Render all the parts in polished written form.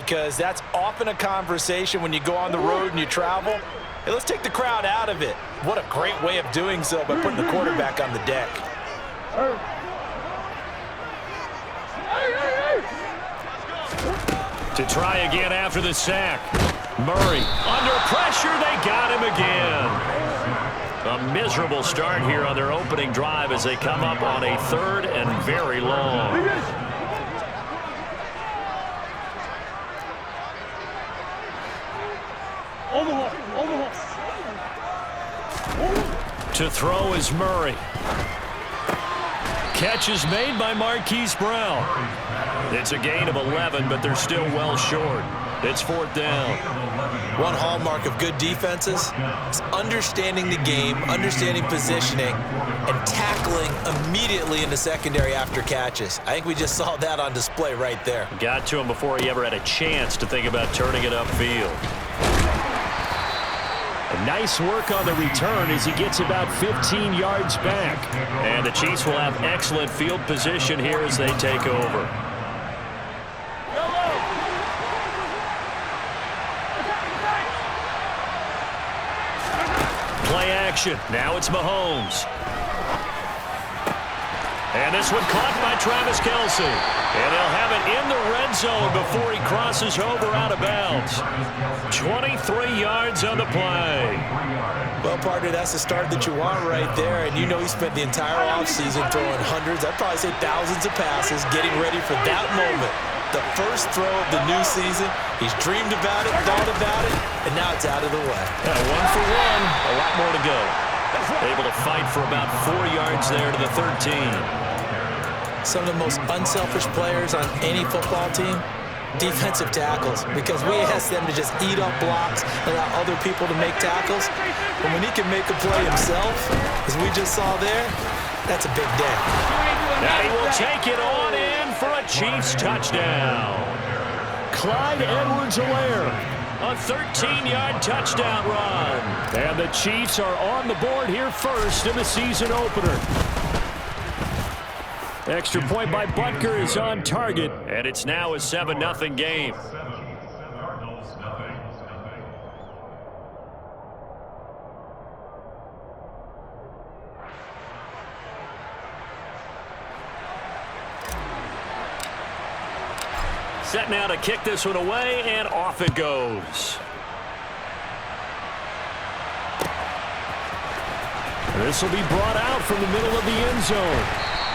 because that's often a conversation when you go on the road and you travel. Hey, let's take the crowd out of it. What a great way of doing so by putting the quarterback on the deck. To try again after the sack. Murray under pressure. They got him again. A miserable start here on their opening drive as they come up on a 3rd and very long. To throw is Murray. Catch is made by Marquise Brown. It's a gain of 11, but they're still well short. It's 4th down. One hallmark of good defenses is understanding the game, understanding positioning, and tackling immediately in the secondary after catches. I think we just saw that on display right there. Got to him before he ever had a chance to think about turning it upfield. A nice work on the return as he gets about 15 yards back. And the Chiefs will have excellent field position here as they take over. Play action. Now it's Mahomes. And this one caught by Travis Kelce. And they'll have it in the red zone before he crosses over out of bounds. 23 yards on the play. Well, partner, that's the start that you want right there. And you know he spent the entire offseason throwing hundreds, I'd probably say thousands of passes, getting ready for that moment. The first throw of the new season. He's dreamed about it, thought about it, and now it's out of the way. Yeah, 1 for 1. A lot more to go. Able to fight for about 4 yards there to the 13. Some of the most unselfish players on any football team, defensive tackles, because we ask them to just eat up blocks, allow other people to make tackles. But when he can make a play himself, as we just saw there, that's a big day. Now he will take it on in for a Chiefs touchdown. Clyde Edwards-Helaire, a 13-yard touchdown run. And the Chiefs are on the board here first in the season opener. Extra point by Butker is on target, and it's now a 7-0 game. Set now to kick this one away, and off it goes. This will be brought out from the middle of the end zone.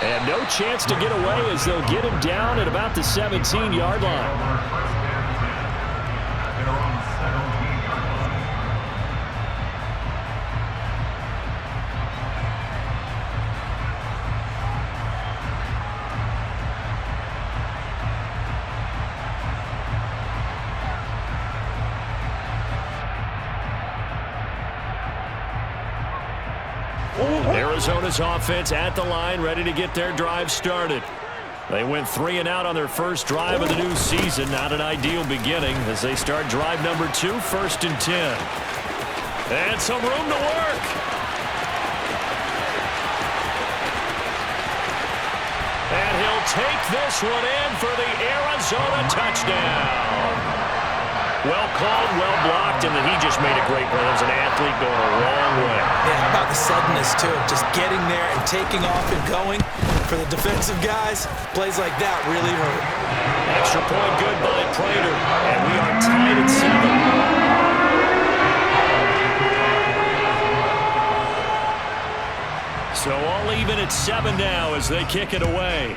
And no chance to get away as they'll get him down at about the 17-yard line. Arizona's offense at the line, ready to get their drive started. They went 3 and out on their first drive of the new season. Not an ideal beginning as they start drive number 2, 1st and 10. And some room to work. And he'll take this one in for the Arizona touchdown. Well called, well blocked, and then he just made a great play. There's an athlete going a long way. Yeah, how about the suddenness, too? Just getting there and taking off and going. For the defensive guys, plays like that really hurt. Extra point good by Prater, and we are tied at 7. So all even at 7 now as they kick it away.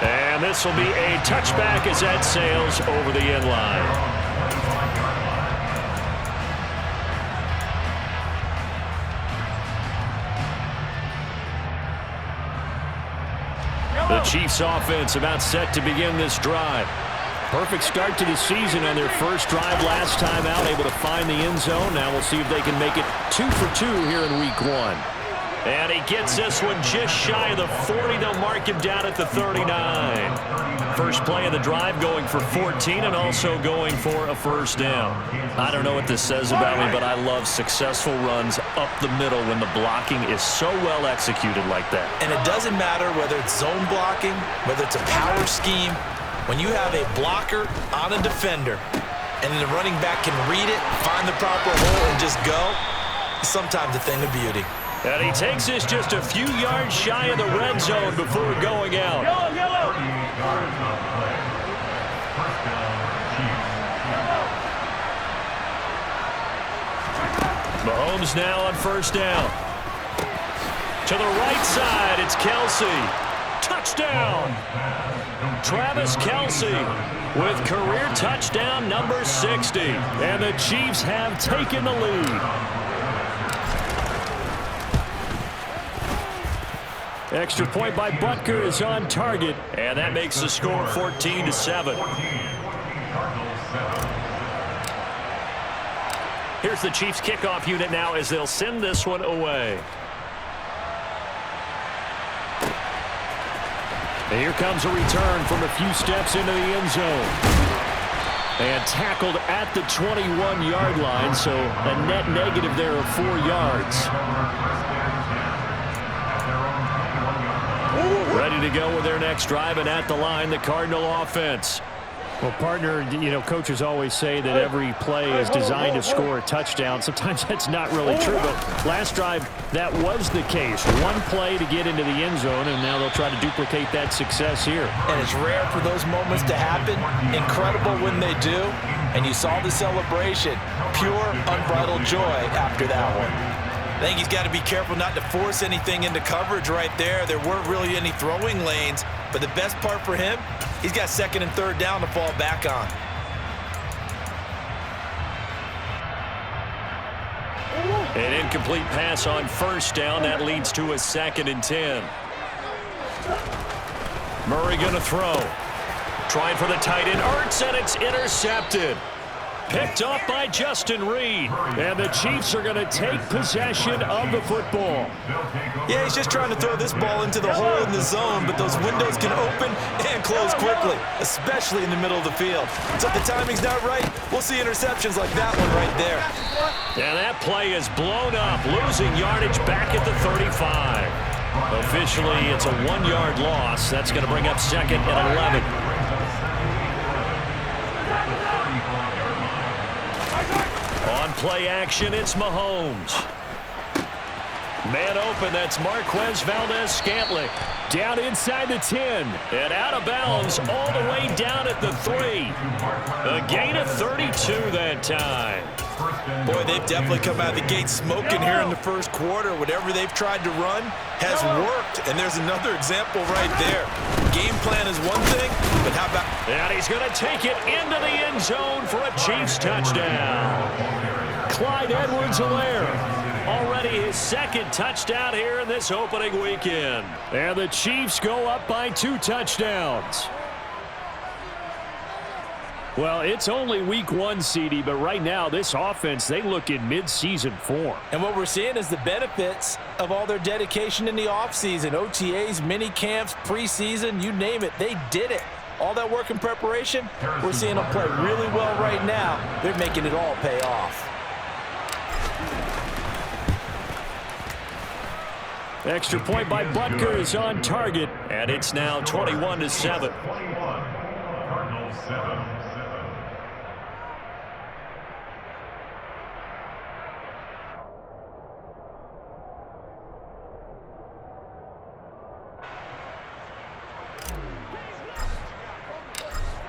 And this will be a touchback as that sails over the end line. The Chiefs offense about set to begin this drive. Perfect start to the season on their first drive last time out, able to find the end zone. Now we'll see if they can make it 2 for 2 here in week 1. And he gets this one just shy of the 40. They'll mark him down at the 39. First play of the drive going for 14 and also going for a first down. I don't know what this says about me, but I love successful runs up the middle when the blocking is so well executed like that. And it doesn't matter whether it's zone blocking, whether it's a power scheme. When you have a blocker on a defender and the running back can read it, find the proper hole, and just go, it's sometimes a thing of beauty. And he takes this just a few yards shy of the red zone before going out. Mahomes now on first down. To the right side, it's Kelsey. Touchdown! Travis Kelsey with career touchdown number 60. And the Chiefs have taken the lead. Extra point by Butker is on target, and that makes the score 14-7. Here's the Chiefs kickoff unit now as they'll send this one away. And here comes a return from a few steps into the end zone. And tackled at the 21-yard line, so a net negative there of 4 yards. Ready to go with their next drive, and at the line, the Cardinal offense. Well, partner, you know, coaches always say that every play is designed to score a touchdown. Sometimes that's not really true, but last drive, that was the case. One play to get into the end zone, and now they'll try to duplicate that success here. And it's rare for those moments to happen. Incredible when they do. And you saw the celebration. Pure, unbridled joy after that one. I think he's got to be careful not to force anything into coverage right there. There weren't really any throwing lanes, but the best part for him, he's got second and third down to fall back on. An incomplete pass on first down. That leads to a 2nd and 10. Murray going to throw. Trying for the tight end. Ertz, and it's intercepted. Picked off by Justin Reed. And the Chiefs are going to take possession of the football. Yeah, he's just trying to throw this ball into the hole in the zone, but those windows can open and close quickly, especially in the middle of the field. So if the timing's not right, we'll see interceptions like that one right there. And that play is blown up, losing yardage back at the 35. Officially, it's a 1-yard loss. That's going to bring up 2nd and 11. On play action, it's Mahomes. Man open, that's Marquez Valdez-Scantling. Down inside the 10. And out of bounds all the way down at the 3. A gain of 32 that time. Boy, they've definitely come out of the gate smoking here in the first quarter. Whatever they've tried to run has worked. And there's another example right there. Game plan is one thing, but how about... And he's going to take it into the end zone for a Chiefs touchdown. Clyde Edwards-Helaire. Already his 2nd touchdown here in this opening weekend. And the Chiefs go up by 2 touchdowns. Well, it's only week 1, CD, but right now this offense, they look in mid-season form. And what we're seeing is the benefits of all their dedication in the offseason. OTAs, mini camps, preseason, you name it, they did it. All that work and preparation, we're seeing them play really well right now. They're making it all pay off. Extra point by Butker is on target, and it's now 21-7.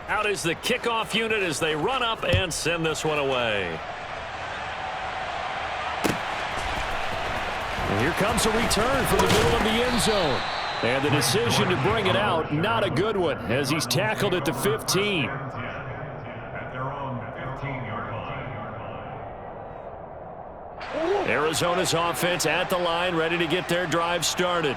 Out is the kickoff unit as they run up and send this one away. And here comes a return from the middle of the end zone. And the decision to bring it out, not a good one, as he's tackled at the 15. Arizona's offense at the line, ready to get their drive started.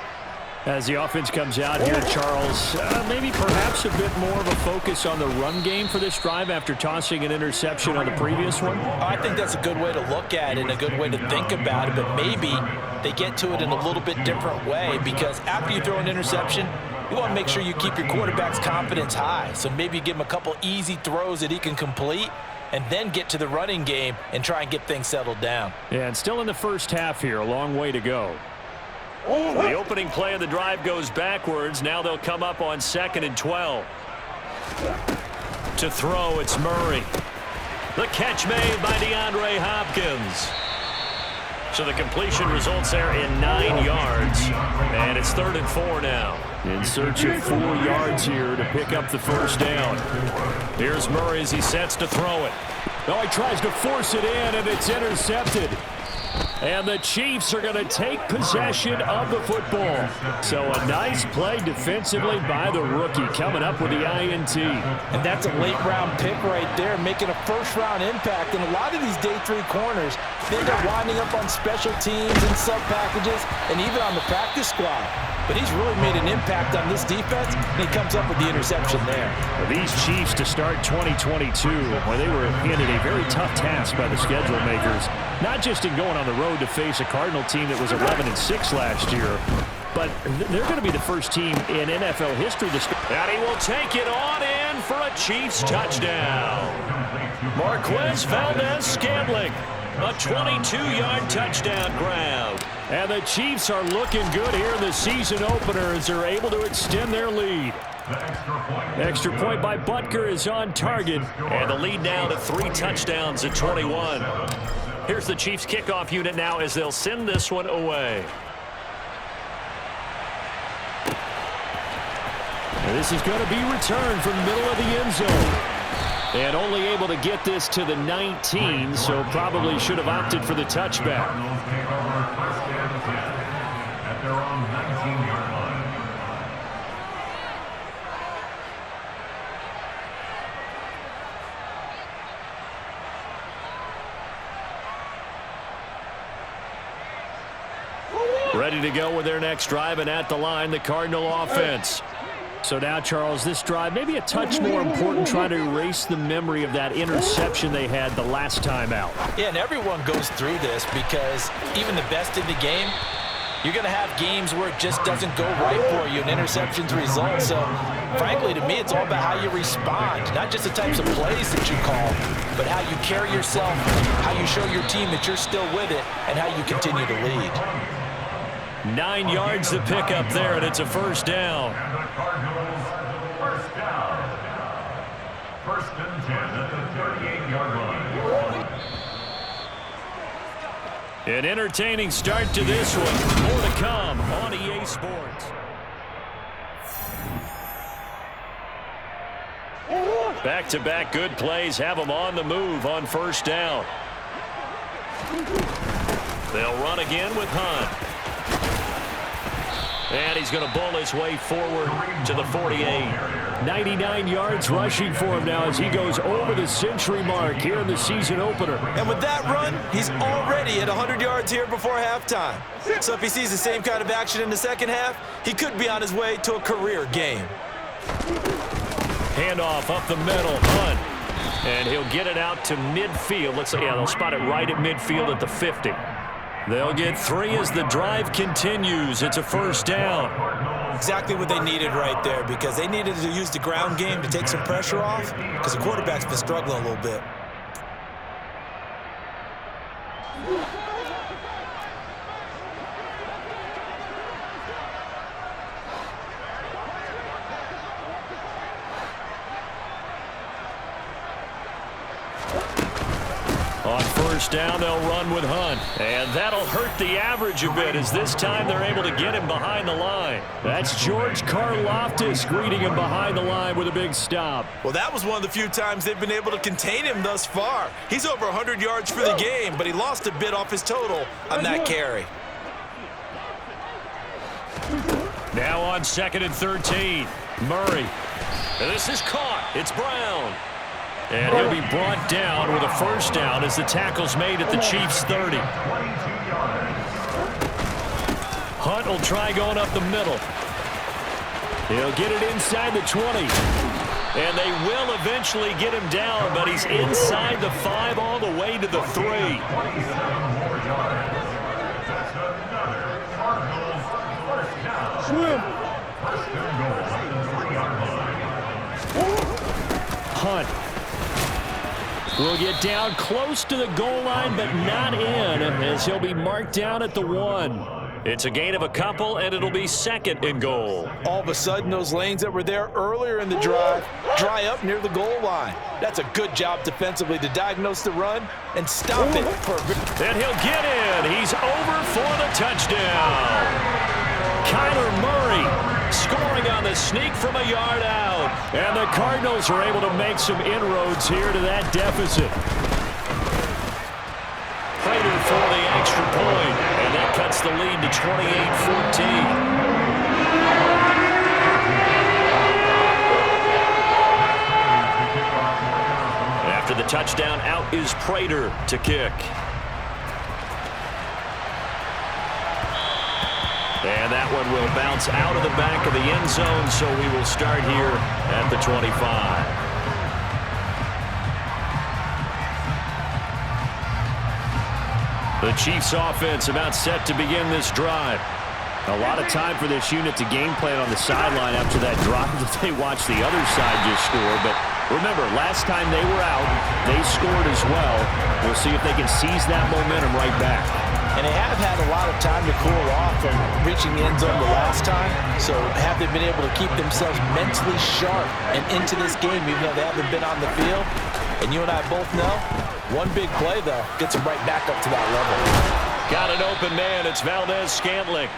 As the offense comes out here, Charles, maybe perhaps a bit more of a focus on the run game for this drive after tossing an interception on the previous one? I think that's a good way to look at it and a good way to think about it, but maybe they get to it in a little bit different way, because after you throw an interception, you want to make sure you keep your quarterback's confidence high. So maybe give him a couple easy throws that he can complete and then get to the running game and try and get things settled down. Yeah, and still in the first half here, a long way to go. The opening play of the drive goes backwards. Now they'll come up on 2nd and 12. To throw, it's Murray. The catch made by DeAndre Hopkins. So the completion results there in 9 yards. And it's 3rd and 4 now. In search of 4 yards here to pick up the first down. Here's Murray as he sets to throw it. Oh, he tries to force it in, and it's intercepted. And the Chiefs are going to take possession of the football. So a nice play defensively by the rookie, coming up with the INT. And that's a late-round pick right there, making a first-round impact. And a lot of these day 3 corners, they end up winding up on special teams and sub-packages and even on the practice squad. But he's really made an impact on this defense, and he comes up with the interception there. Well, these Chiefs to start 2022, well, they were handed a very tough task by the schedule makers, not just in going on the road to face a Cardinal team that was 11-6 last year, but they're going to be the first team in NFL history to score. And he will take it on in for a Chiefs touchdown. Marquez Valdez-Scantling, a 22-yard touchdown grab. And the Chiefs are looking good here in the season opener as they're able to extend their lead. Extra point by Butker is on target. And the lead now to 3 touchdowns at 21. Here's the Chiefs kickoff unit now as they'll send this one away. And this is going to be returned from the middle of the end zone. And only able to get this to the 19, so probably should have opted for the touchback. Ready to go with their next drive, and at the line, the Cardinal offense. So now, Charles, this drive maybe a touch more important, trying to erase the memory of that interception they had the last time out. Yeah, and everyone goes through this because even the best in the game, you're going to have games where it just doesn't go right for you, and interceptions result. So, frankly, to me, it's all about how you respond, not just the types of plays that you call, but how you carry yourself, how you show your team that you're still with it, and how you continue to lead. 9 yards to pick up there, and it's a first down. First and 10 at the 38-yard line. An entertaining start to this one. More to come on EA Sports. Back-to-back good plays have them on the move on first down. They'll run again with Hunt. And he's going to bull his way forward to the 48. 99 yards rushing for him now as he goes over the century mark here in the season opener. And with that run, he's already at 100 yards here before halftime. So if he sees the same kind of action in the second half, he could be on his way to a career game. Handoff up the middle, Hunt. And he'll get it out to midfield. Let's say, yeah, they'll spot it right at midfield at the 50. They'll get 3 as the drive continues. It's a first down. Exactly what they needed right there, because they needed to use the ground game to take some pressure off, because the quarterback's been struggling a little bit. On first down, they'll run with Hunt. And that'll hurt the average a bit, as this time they're able to get him behind the line. That's George Karlaftis greeting him behind the line with a big stop. Well, that was one of the few times they've been able to contain him thus far. He's over 100 yards for the game, but he lost a bit off his total on that carry. Now on 2nd and 13, Murray. And this is caught. It's Brown. And he'll be brought down with a first down as the tackle's made at the Chiefs' 30. Hunt will try going up the middle. He'll get it inside the 20. And they will eventually get him down, but he's inside the 5 all the way to the 3. Hunt will get down close to the goal line, but not in, as he'll be marked down at the 1. It's a gain of a couple, and it'll be 2nd and goal. All of a sudden, those lanes that were there earlier in the drive dry up near the goal line. That's a good job defensively to diagnose the run and stop it. And he'll get in. He's over for the touchdown. Kyler Murray scoring on the sneak from a yard out. And the Cardinals are able to make some inroads here to that deficit. Prater for the extra point, and that cuts the lead to 28-14. After the touchdown, out is Prater to kick. And that one will bounce out of the back of the end zone, so we will start here at the 25. The Chiefs offense about set to begin this drive. A lot of time for this unit to game plan on the sideline after that drive that they watched the other side just score. But remember, last time they were out, they scored as well. We'll see if they can seize that momentum right back. And they have had a lot of time to cool off from reaching the end zone the last time. So have they been able to keep themselves mentally sharp and into this game, even though they haven't been on the field? And you and I both know, one big play, though, gets them right back up to that level. Got an open man. It's Valdez-Scantling.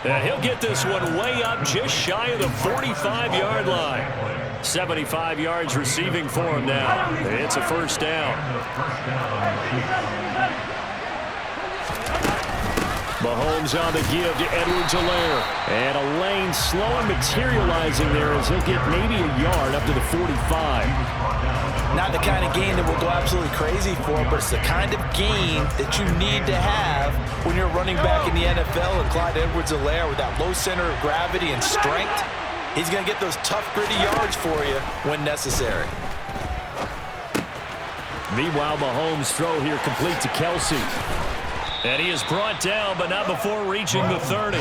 And he'll get this one way up just shy of the 45-yard line. 75 yards receiving for him now. It's a first down. Mahomes on the give to Edwards-Helaire. And a lane slow and materializing there as he'll get maybe a yard up to the 45. Not the kind of gain that we'll go absolutely crazy for, but it's the kind of gain that you need to have when you're running back in the NFL. And Clyde Edwards-Helaire, with that low center of gravity and strength, he's going to get those tough, gritty yards for you when necessary. Meanwhile, Mahomes' throw here complete to Kelsey. And he is brought down, but not before reaching the 30.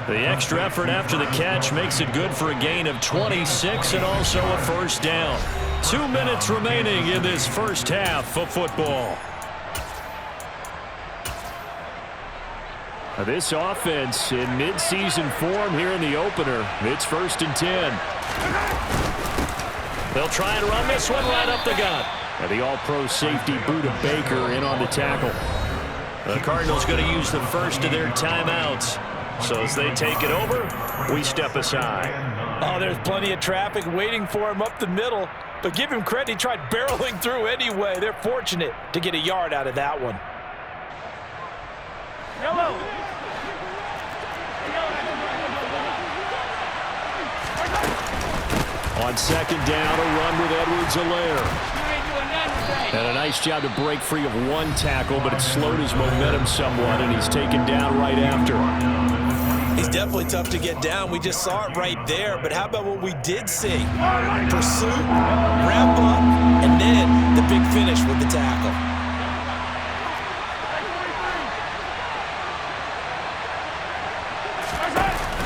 The extra effort after the catch makes it good for a gain of 26 and also a first down. 2 minutes remaining in this first half of football. This offense in midseason form here in the opener. It's 1st and 10. They'll try and run this one right up the gut. And the all-pro safety Budda Baker in on the tackle. The Cardinals going to use the first of their timeouts. So as they take it over, we step aside. Oh, there's plenty of traffic waiting for him up the middle. But give him credit, he tried barreling through anyway. They're fortunate to get a yard out of that one. Yellow. On 2nd down, a run with Edwards-Helaire. And a nice job to break free of one tackle, but it slowed his momentum somewhat, and he's taken down right after. He's definitely tough to get down. We just saw it right there. But how about what we did see? Pursuit, wrap up, and then the big finish with the tackle.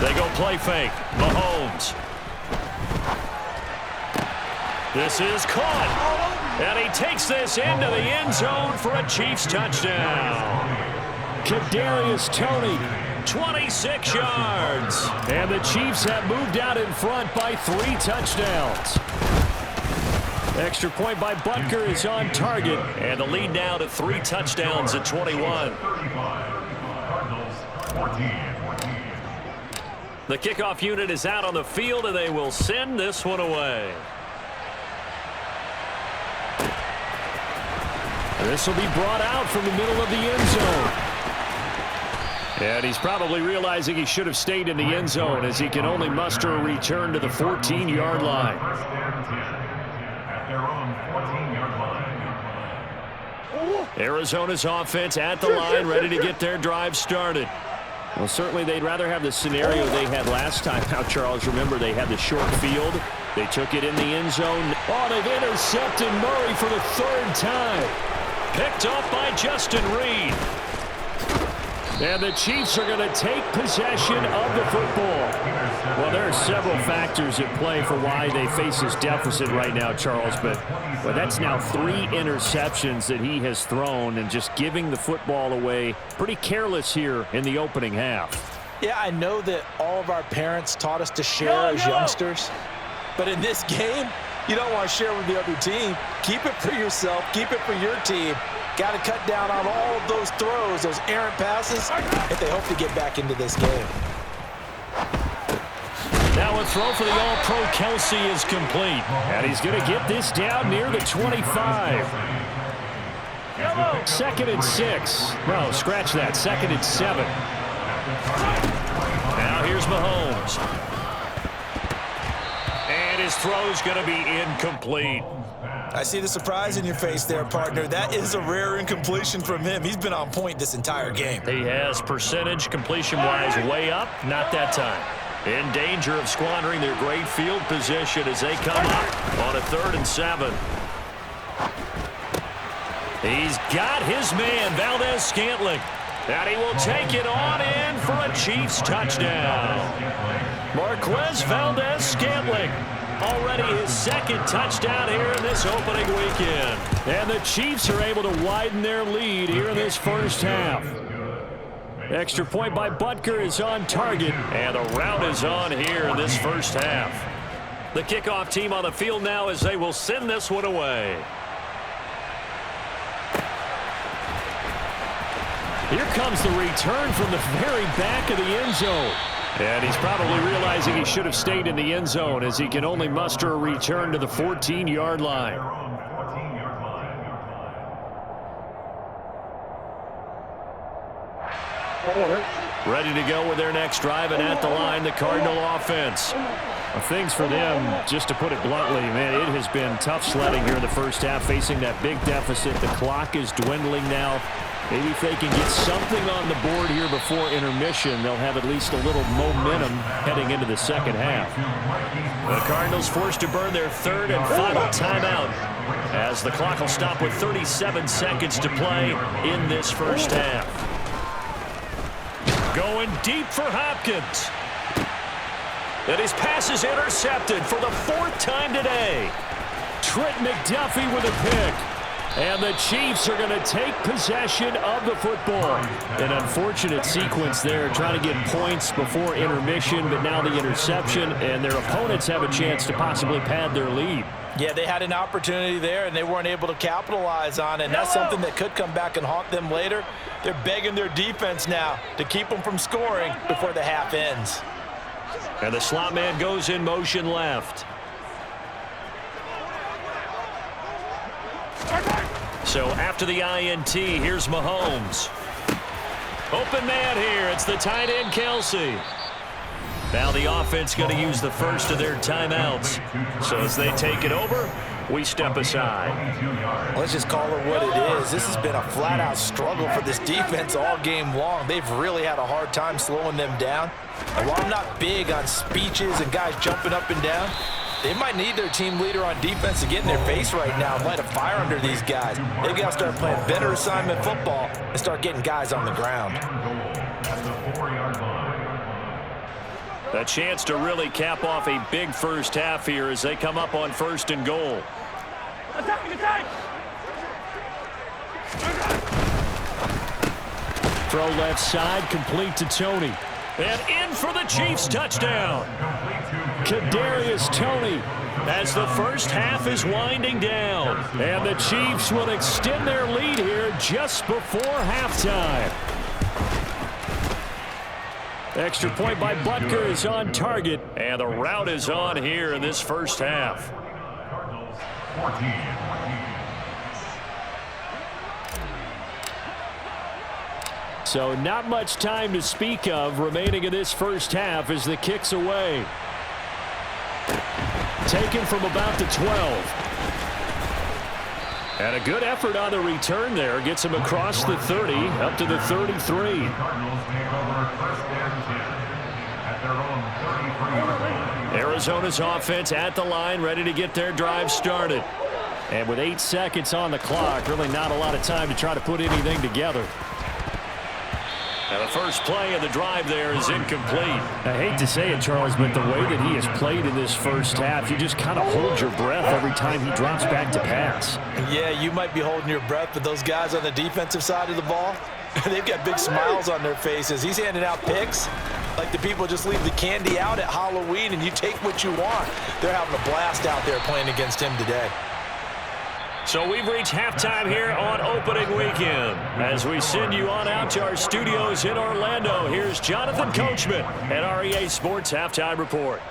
They go play fake. Mahomes. This is caught. And he takes this into the end zone for a Chiefs touchdown. Kadarius Toney, 26 yards. And the Chiefs have moved out in front by 3 touchdowns. Extra point by Butker is on target. And the lead now to 3 touchdowns at 21. The kickoff unit is out on the field, and they will send this one away. This will be brought out from the middle of the end zone. And he's probably realizing he should have stayed in the end zone as he can only muster a return to the 14-yard line. Arizona's offense at the line, ready to get their drive started. Well, certainly they'd rather have the scenario they had last time out, Charles. Remember, they had the short field. They took it in the end zone. Oh, they've intercepted Murray for the third time. Picked off by Justin Reed. And the Chiefs are going to take possession of the football. Well, there are several factors at play for why they face this deficit right now, Charles. But that's now 3 interceptions that he has thrown and just giving the football away pretty careless here in the opening half. Yeah, I know that all of our parents taught us to share as youngsters. But in this game, you don't want to share with the other team. Keep it for yourself. Keep it for your team. Got to cut down on all of those throws, those errant passes, if they hope to get back into this game. Now a throw for the All-Pro Kelsey is complete. And he's going to get this down near the 25. 2nd and 6. No, scratch that. 2nd and 7. Now here's Mahomes. And his throw's going to be incomplete. I see the surprise in your face there, partner. That is a rare incompletion from him. He's been on point this entire game. He has percentage completion-wise way up. Not that time. In danger of squandering their great field position as they come up on a 3rd and 7. He's got his man, Valdez-Scantling. And he will take it on in for a Chiefs touchdown. Marquez Valdez-Scantling. Already his 2nd touchdown here in this opening weekend. And the Chiefs are able to widen their lead here in this first half. Extra point by Butker is on target. And the route is on here in this first half. The kickoff team on the field now as they will send this one away. Here comes the return from the very back of the end zone. And he's probably realizing he should have stayed in the end zone as he can only muster a return to the 14-yard line. Ready to go with their next drive, and at the line, the Cardinal offense. Well, things for them, just to put it bluntly, man, it has been tough sledding here in the first half, facing that big deficit. The clock is dwindling now. Maybe if they can get something on the board here before intermission, they'll have at least a little momentum heading into the second half. The Cardinals forced to burn their 3rd and final timeout as the clock will stop with 37 seconds to play in this first half. Going deep for Hopkins. And his pass is intercepted for the 4th time today. Trent McDuffie with a pick. And the Chiefs are going to take possession of the football. An unfortunate sequence there, trying to get points before intermission, but now the interception, and their opponents have a chance to possibly pad their lead. Yeah, they had an opportunity there, and they weren't able to capitalize on it. And that's something that could come back and haunt them later. They're begging their defense now to keep them from scoring before the half ends. And the slot man goes in motion left. So after the INT, here's Mahomes. Open man here. It's the tight end, Kelsey. Now the offense going to use the first of their timeouts. So as they take it over, we step aside. Let's just call it what it is. This has been a flat-out struggle for this defense all game long. They've really had a hard time slowing them down. And while I'm not big on speeches and guys jumping up and down, they might need their team leader on defense to get in their face right now and light a fire under these guys. They've got to start playing better assignment football and start getting guys on the ground. A chance to really cap off a big first half here as they come up on 1st and goal. Throw left side, complete to Tony. And in for the Chiefs touchdown. Kadarius Toney. As the first half is winding down. And the Chiefs will extend their lead here just before halftime. Extra point by Butker is on target. And the route is on here in this first half. So not much time to speak of remaining in this first half as the kick's away. Taken from about the 12. And a good effort on the return there. Gets him across the 30, up to the 33. Cardinals take over first and 10 at their own 33-yard line. Arizona's offense at the line, ready to get their drive started. And with 8 seconds on the clock, really not a lot of time to try to put anything together. And the first play of the drive there is incomplete. I hate to say it, Charles, but the way that he has played in this first half, you just kind of hold your breath every time he drops back to pass. Yeah, you might be holding your breath, but those guys on the defensive side of the ball, they've got big smiles on their faces. He's handing out picks like the people just leave the candy out at Halloween and you take what you want. They're having a blast out there playing against him today. So we've reached halftime here on opening weekend. As we send you on out to our studios in Orlando, here's Jonathan Coachman at REA Sports Halftime Report.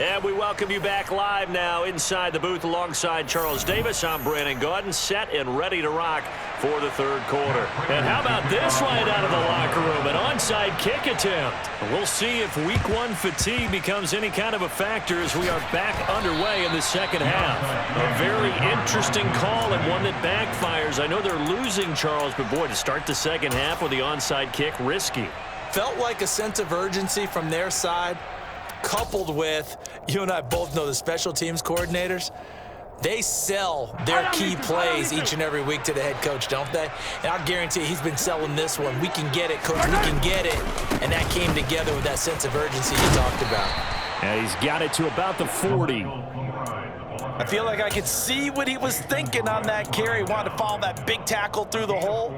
And we welcome you back live now inside the booth alongside Charles Davis. I'm Brandon Gaudin, set and ready to rock for the third quarter. And how about this right out of the locker room? An onside kick attempt. We'll see if week one fatigue becomes any kind of a factor as we are back underway in the second half. A very interesting call and one that backfires. I know they're losing, Charles, but boy, to start the second half with the onside kick, risky. Felt like a sense of urgency from their side, coupled with, you and I both know the special teams coordinators, they sell their key plays each and every week to the head coach, don't they? And I guarantee he's been selling this one. We can get it, coach, we can get it. And that came together with that sense of urgency you talked about. And he's got it to about the 40. I feel like I could see what he was thinking on that carry. Wanted to follow that big tackle through the hole.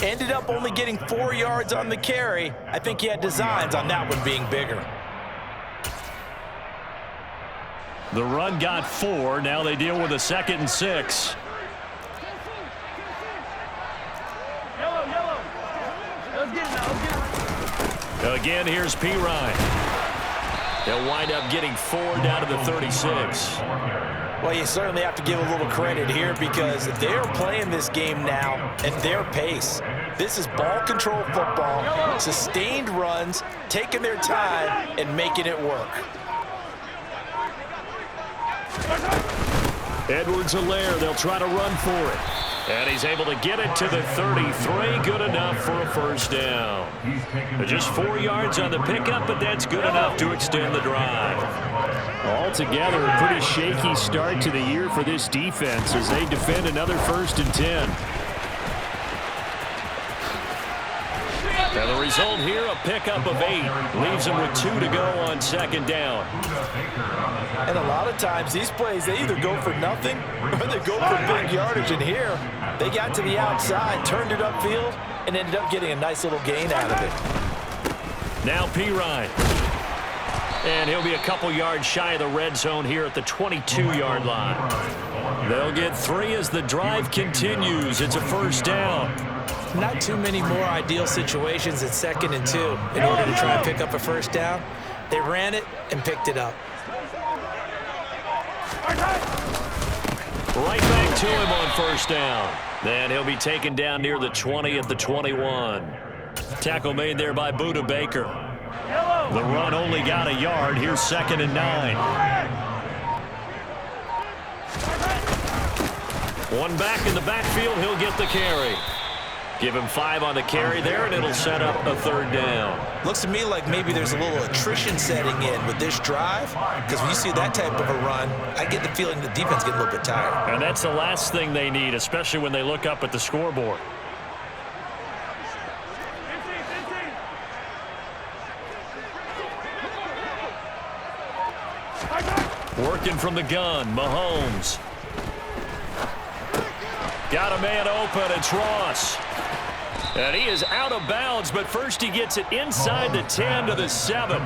Ended up only getting 4 yards on the carry. I think he had designs on that one being bigger. The run got 4. Now they deal with a 2nd and 6. Again, here's P. Ryan. They'll wind up getting 4 down to the 36. Well, you certainly have to give a little credit here because they're playing this game now at their pace. This is ball control football, sustained runs, taking their time and making it work. Edwards-Helaire, they'll try to run for it. And he's able to get it to the 33. Good enough for a first down. Just 4 yards on the pickup, but that's good enough to extend the drive. Altogether, a pretty shaky start to the year for this defense as they defend another 1st and 10. And the result here, a pickup of 8. Leaves them with 2 to go on 2nd down. And a lot of times these plays, they either go for nothing or they go for big yardage. And here, they got to the outside, turned it upfield, and ended up getting a nice little gain out of it. Now P. Ryan. And he'll be a couple yards shy of the red zone here at the 22-yard line. They'll get 3 as the drive continues. It's a first down. Not too many more ideal situations at 2nd and 2 in order to try and pick up a first down. They ran it and picked it up. Right back to him on first down. Then he'll be taken down near the 20 at the 21. Tackle made there by Budda Baker. The run only got a yard. Here's 2nd and 9. One back in the backfield. He'll get the carry. Give him 5 on the carry there, and it'll set up a 3rd down. Looks to me like maybe there's a little attrition setting in with this drive, because when you see that type of a run, I get the feeling the defense getting a little bit tired. And that's the last thing they need, especially when they look up at the scoreboard. Working from the gun, Mahomes. Got a man open, it's Ross. And he is out of bounds, but first he gets it inside the 10 to the 7.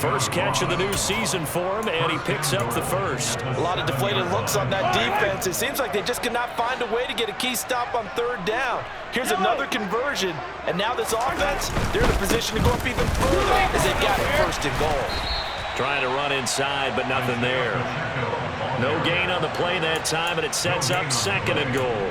First catch of the new season for him, and he picks up the first. A lot of deflated looks on that defense. It seems like they just could not find a way to get a key stop on 3rd down. Here's another conversion, and now this offense, they're in a position to go up even further as they've got it 1st and goal. Trying to run inside, but nothing there. No gain on the play that time, and it sets up 2nd and goal.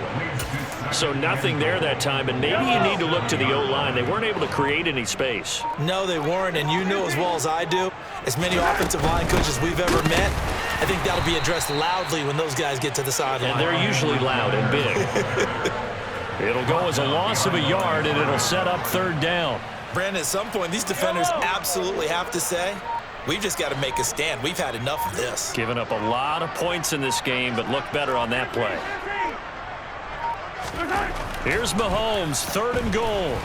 So nothing there that time, and maybe you need to look to the O-line. They weren't able to create any space. No, they weren't, and you know as well as I do, as many offensive line coaches we've ever met, I think that'll be addressed loudly when those guys get to the sideline. And they're usually loud and big. It'll go as a loss of a yard, and it'll set up third down. Brandon, at some point, these defenders absolutely have to say, we've just got to make a stand. We've had enough of this. Giving up a lot of points in this game, but look better on that play. Here's Mahomes, 3rd and goal.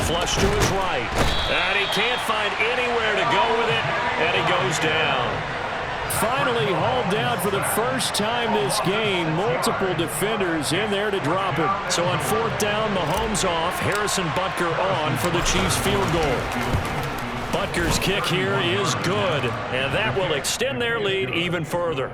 Flush to his right. And he can't find anywhere to go with it, and he goes down. Finally hauled down for the first time this game. Multiple defenders in there to drop him. So on 4th down, Mahomes off. Harrison Butker on for the Chiefs field goal. Butker's kick here is good, and that will extend their lead even further.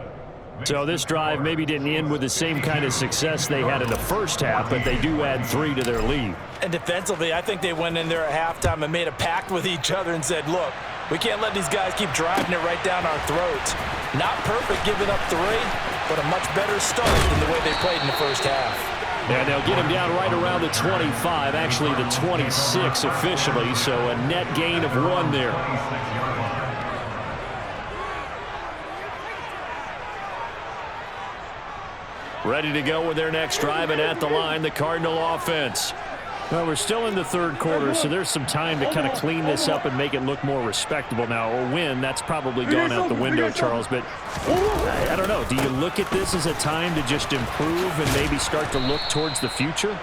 So this drive maybe didn't end with the same kind of success they had in the first half, but they do add 3 to their lead. And defensively, I think they went in there at halftime and made a pact with each other and said, look, we can't let these guys keep driving it right down our throats. Not perfect giving up 3, but a much better start than the way they played in the first half. And they'll get him down right around the 25, actually the 26 officially, so a net gain of 1 there. Ready to go with their next drive, and at the line, the Cardinal offense. Well, we're still in the 3rd quarter, so there's some time to kind of clean this up and make it look more respectable now. Or win, that's probably gone out the window, Charles. But I don't know. Do you look at this as a time to just improve and maybe start to look towards the future?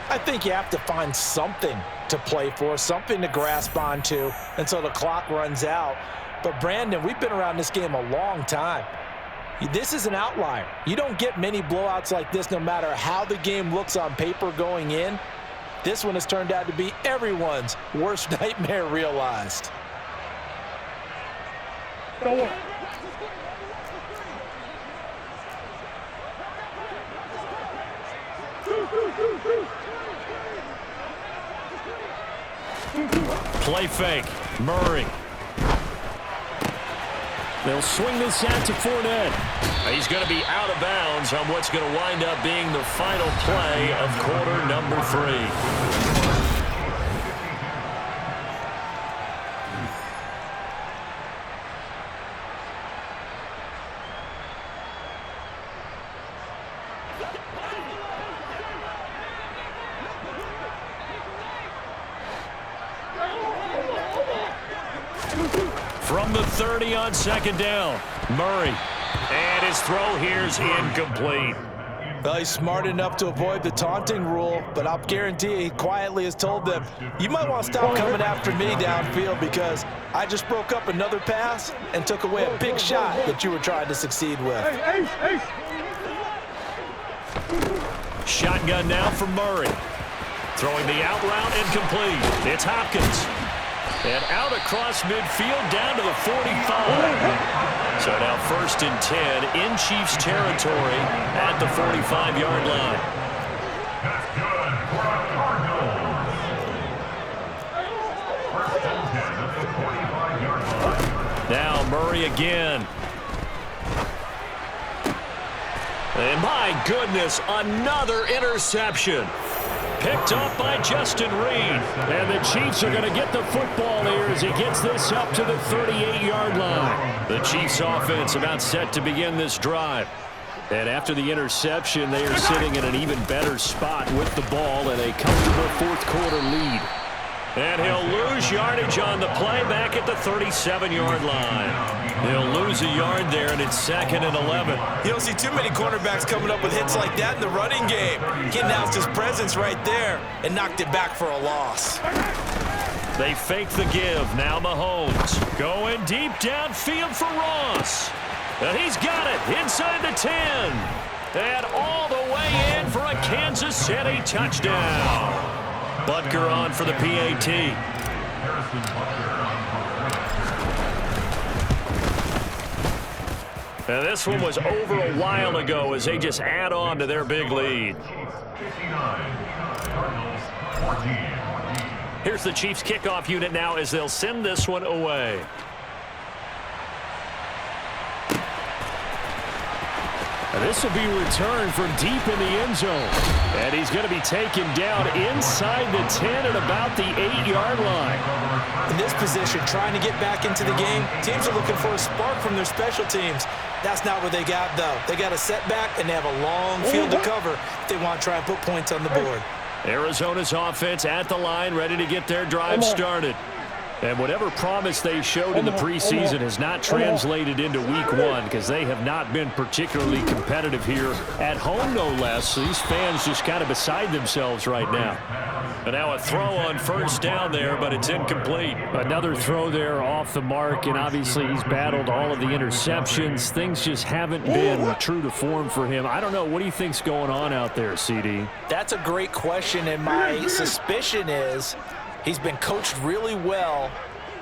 I think you have to find something to play for, something to grasp onto until the clock runs out. But, Brandon, we've been around this game a long time. This is an outlier. You don't get many blowouts like this no matter how the game looks on paper going in. This one has turned out to be everyone's worst nightmare realized. Play fake. Murray. They'll swing this out to Fournette. He's going to be out of bounds on what's going to wind up being the final play of quarter number 3. From the 30 on 2nd down, Murray. And his throw here's incomplete. Well, he's smart enough to avoid the taunting rule, but I'll guarantee he quietly has told them, you might want to stop coming after me downfield because I just broke up another pass and took away a big shot that you were trying to succeed with. Shotgun now for Murray. Throwing the out route incomplete. It's Hopkins. And out across midfield down to the 45. So now 1st and 10 in Chiefs territory at the 45-yard line. That's good for the Cardinals. 1st and 10 at the 45-yard line. Now Murray again. And my goodness, another interception. Picked off by Justin Reed. And the Chiefs are going to get the football here as he gets this up to the 38-yard line. The Chiefs offense about set to begin this drive. And after the interception, they are sitting in an even better spot with the ball and a comfortable 4th quarter lead. And he'll lose yardage on the play back at the 37-yard line. He'll lose a yard there, and it's 2nd and 11. You don't see too many cornerbacks coming up with hits like that in the running game. He announced his presence right there and knocked it back for a loss. They fake the give. Now Mahomes going deep downfield for Ross. And he's got it inside the 10. And all the way in for a Kansas City touchdown. Butker on for the PAT. And this one was over a while ago as they just add on to their big lead. Here's the Chiefs kickoff unit now as they'll send this one away. And this will be returned from deep in the end zone. And he's going to be taken down inside the 10 at about the 8-yard line. In this position, trying to get back into the game, teams are looking for a spark from their special teams. That's not what they got, though. They got a setback, and they have a long field to cover if they want to try and put points on the board. Arizona's offense at the line, ready to get their drive started. And whatever promise they showed in the preseason has not translated into week one because they have not been particularly competitive here at home, no less. So these fans just kind of beside themselves right now. And now a throw on first down there, but it's incomplete. Another throw there off the mark, and obviously he's battled all of the interceptions. Things just haven't been true to form for him. I don't know. What do you think's going on out there, CD? That's a great question, and my suspicion is he's been coached really well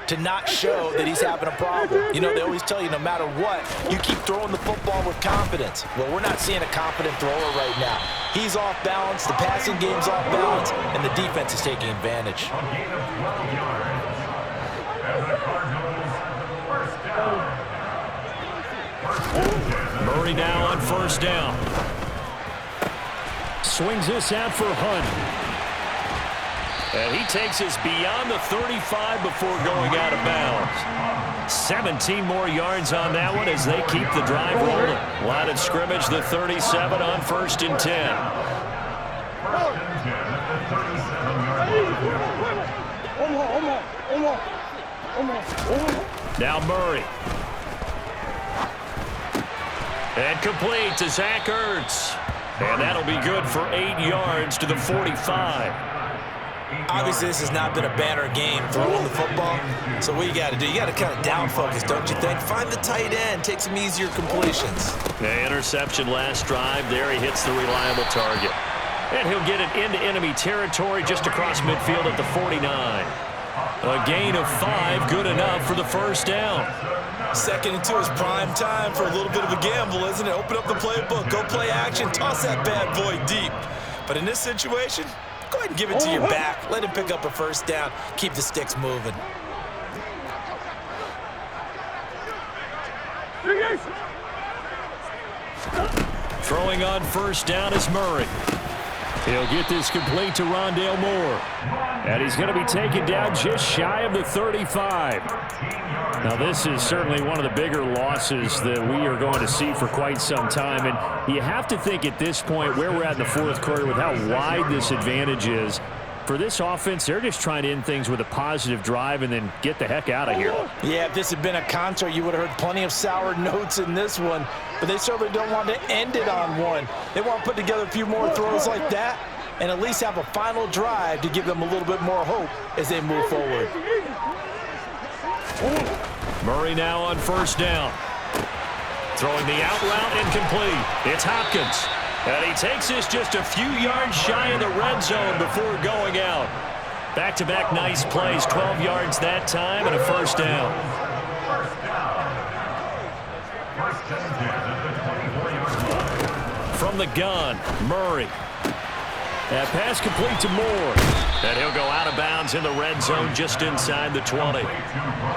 to not show that he's having a problem. You know, they always tell you no matter what, you keep throwing the football with confidence. Well, we're not seeing a confident thrower right now. He's off balance, the passing game's off balance, and the defense is taking advantage. Murray now on first down. Swings this out for Hunt. And he takes us beyond the 35 before going out of bounds. 17 more yards on that one as they keep the drive rolling. Line of scrimmage, the 37 on 1st and 10. Now Murray. And complete to Zach Ertz. And that'll be good for 8 yards to the 45. Obviously, this has not been a banner game throwing the football. So what you got to do, you got to kind of down focus, don't you think? Find the tight end, take some easier completions. The interception last drive. There he hits the reliable target. And he'll get it into enemy territory just across midfield at the 49. A gain of 5, good enough for the first down. 2nd and 2 is prime time for a little bit of a gamble, isn't it? Open up the playbook, go play action, toss that bad boy deep. But in this situation, go ahead and give it to your back. Let him pick up a first down. Keep the sticks moving. Throwing on first down is Murray. He'll get this complete to Rondale Moore. And he's going to be taken down just shy of the 35. Now, this is certainly one of the bigger losses that we are going to see for quite some time. And you have to think at this point where we're at in the 4th quarter with how wide this advantage is. For this offense, they're just trying to end things with a positive drive and then get the heck out of here. Yeah, if this had been a concert, you would have heard plenty of sour notes in this one. But they certainly don't want to end it on one. They want to put together a few more throws like that and at least have a final drive to give them a little bit more hope as they move forward. Murray now on first down. Throwing the out route incomplete. It's Hopkins. And he takes this just a few yards shy of the red zone before going out. Back-to-back nice plays, 12 yards that time and a first down. From the gun, Murray. That pass complete to Moore. And he'll go out of bounds in the red zone just inside the 20.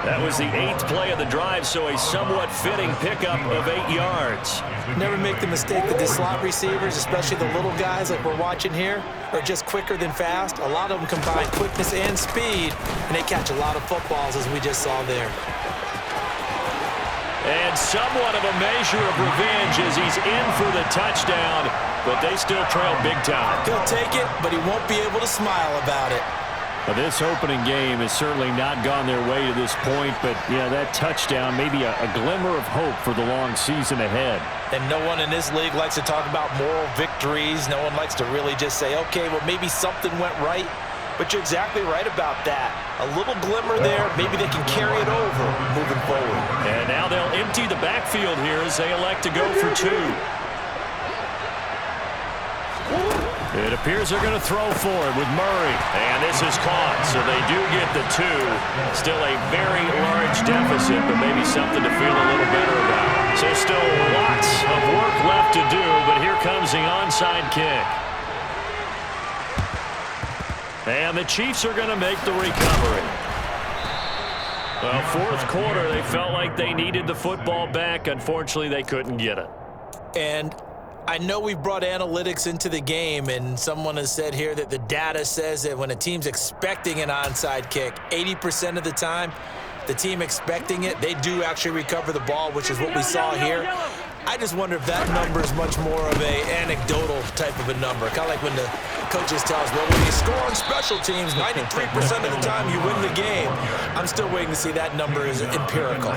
That was the 8th play of the drive, so a somewhat fitting pickup of 8 yards. Never make the mistake that the slot receivers, especially the little guys like we're watching here, are just quicker than fast. A lot of them combine quickness and speed, and they catch a lot of footballs, as we just saw there. And somewhat of a measure of revenge as he's in for the touchdown, but they still trail big time. He'll take it, but he won't be able to smile about it. Well, this opening game has certainly not gone their way to this point, but, yeah, that touchdown, maybe a glimmer of hope for the long season ahead. And no one in this league likes to talk about moral victories. No one likes to really just say, okay, well, maybe something went right. But you're exactly right about that. A little glimmer there, maybe they can carry it over moving forward. And now they'll empty the backfield here as they elect to go for 2. It appears they're going to throw for it with Murray. And this is caught, so they do get the 2. Still a very large deficit, but maybe something to feel a little better about. So still lots of work left to do, but here comes the onside kick. And the Chiefs are going to make the recovery. Well, 4th quarter, they felt like they needed the football back. Unfortunately, they couldn't get it. And I know we've brought analytics into the game, and someone has said here that the data says that when a team's expecting an onside kick, 80% of the time, the team expecting it, they do actually recover the ball, which is what we saw here. I just wonder if that number is much more of a anecdotal type of a number. Kind of like when the coaches tell us, well, when you score on special teams, 93% of the time you win the game. I'm still waiting to see that number is empirical.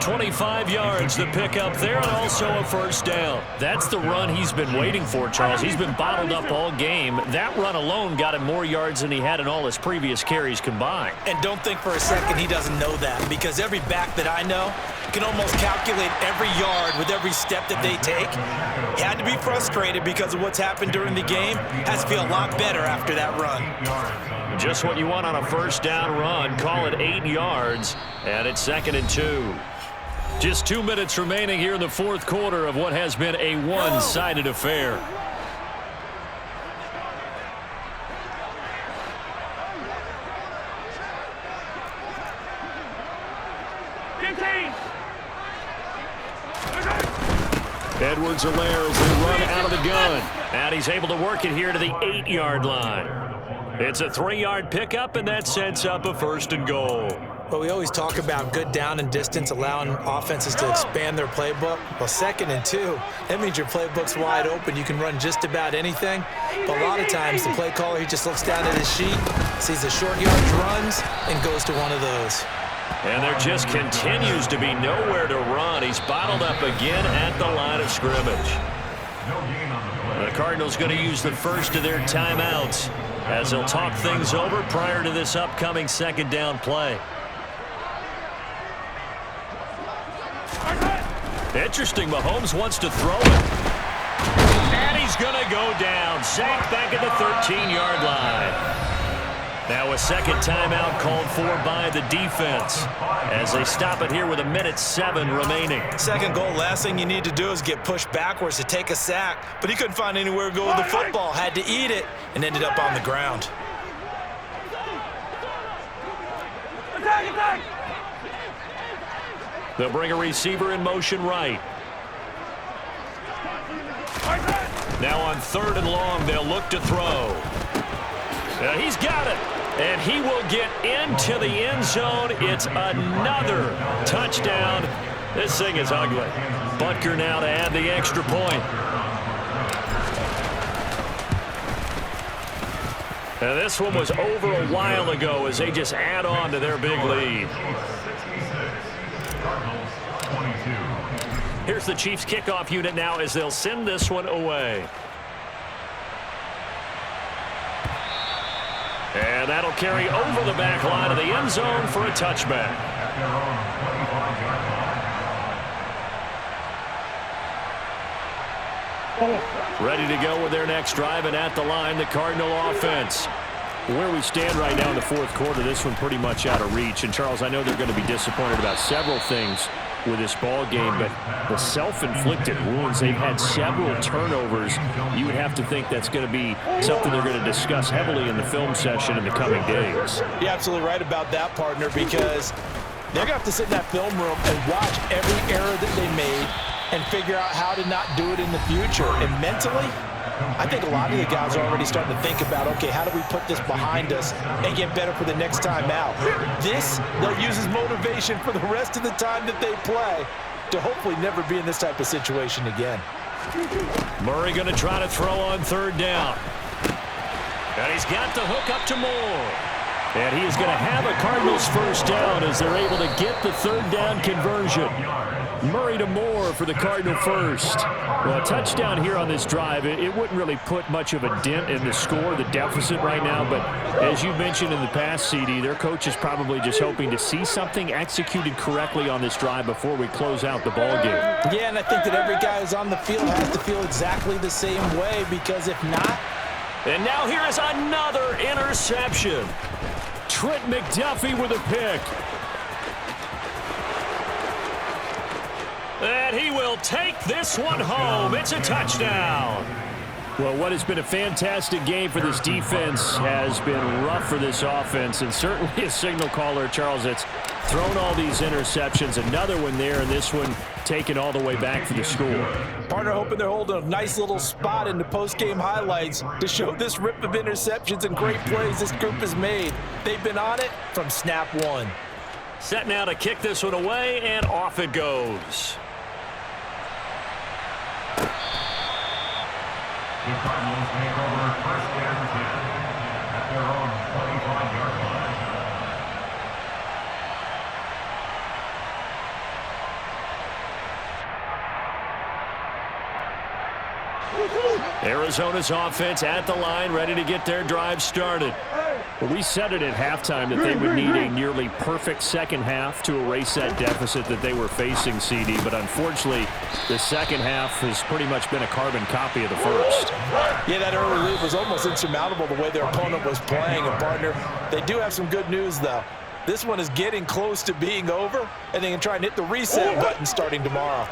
25 yards, the pickup there, and also a first down. That's the run he's been waiting for, Charles. He's been bottled up all game. That run alone got him more yards than he had in all his previous carries combined. And don't think for a second he doesn't know that, because every back that I know can almost calculate every yard with every step that they take. He had to be frustrated because of what's happened during the game. Has to feel a lot better after that run. Just what you want on a first down run. Call it 8 yards, and it's 2nd and 2. Just 2 minutes remaining here in the fourth quarter of what has been a one-sided affair. Edwards-Helaire as they run out of the gun. And he's able to work it here to the 8-yard line. It's a 3-yard pickup, and that sets up a 1st and goal. Well, we always talk about good down and distance, allowing offenses to expand their playbook. Well, 2nd and 2, that means your playbook's wide open. You can run just about anything. But a lot of times, the play caller, he just looks down at his sheet, sees the short yardage runs, and goes to one of those. And there just continues to be nowhere to run. He's bottled up again at the line of scrimmage. The Cardinals going to use the first of their timeouts as they'll talk things over prior to this upcoming 2nd down play. Interesting, Mahomes wants to throw it. And he's going to go down. Sacked back at the 13-yard line. Now a second timeout called for by the defense as they stop it here with 1:07 remaining. Second goal, last thing you need to do is get pushed backwards to take a sack. But he couldn't find anywhere to go with the football. Had to eat it and ended up on the ground. They'll bring a receiver in motion right. Now on 3rd and long, they'll look to throw. He's got it. And he will get into the end zone. It's another touchdown. This thing is ugly. Butker now to add the extra point. And this one was over a while ago as they just add on to their big lead. Here's the Chiefs kickoff unit now as they'll send this one away. And that'll carry over the back line of the end zone for a touchback. Ready to go with their next drive, and at the line, the Cardinal offense. Where we stand right now in the fourth quarter, this one pretty much out of reach. And, Charles, I know they're going to be disappointed about several things with this ball game, but the self-inflicted wounds, they've had several turnovers. You would have to think that's going to be something they're going to discuss heavily in the film session in the coming days. You're absolutely right about that, partner, because they're going to have to sit in that film room and watch every error that they made and figure out how to not do it in the future. And mentally, I think a lot of the guys are already starting to think about, okay, how do we put this behind us and get better for the next time out? This, they'll use as motivation for the rest of the time that they play to hopefully never be in this type of situation again. Murray going to try to throw on 3rd down. And he's got the hook up to Moore. And he is going to have a Cardinals first down as they're able to get the 3rd down conversion. Murray to Moore for the Cardinal first. Well, a touchdown here on this drive, it wouldn't really put much of a dent in the score, the deficit right now. But as you mentioned in the past, CD, their coach is probably just hoping to see something executed correctly on this drive before we close out the ball game. Yeah, and I think that every guy who's on the field has to feel exactly the same way, because if not... And now here is another interception. Trent McDuffie with a pick. And he will take this one home. It's a touchdown. Well, what has been a fantastic game for this defense has been rough for this offense, and certainly a signal caller, Charles, that's thrown all these interceptions. Another one there, and this one taken all the way back for the score. Partner hoping they're holding a nice little spot in the post-game highlights to show this rip of interceptions and great plays this group has made. They've been on it from snap one. Set now to kick this one away, and off it goes. The Cardinals take over first and 10 at their own 25-yard line. Arizona's offense at the line, ready to get their drive started. Well, we said it at halftime that they would need a nearly perfect second half to erase that deficit that they were facing, CD. But unfortunately, the second half has pretty much been a carbon copy of the first. Yeah, that early lead was almost insurmountable the way their opponent was playing. And, partner, they do have some good news, though. This one is getting close to being over, and they can try and hit the reset button starting tomorrow.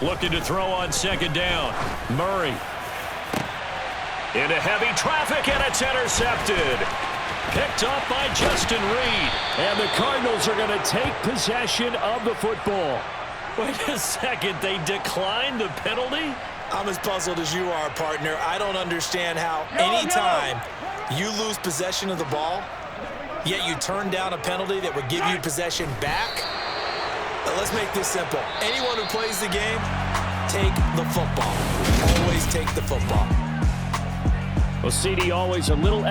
Looking to throw on second down. Murray. Into heavy traffic, and it's intercepted. Picked up by Justin Reed. And the Cardinals are going to take possession of the football. Wait a second, they declined the penalty? I'm as puzzled as you are, partner. I don't understand how anytime you lose possession of the ball, yet you turn down a penalty that would give you possession back. Let's make this simple. Anyone who plays the game, take the football. Always take the football. Well, CD, always a little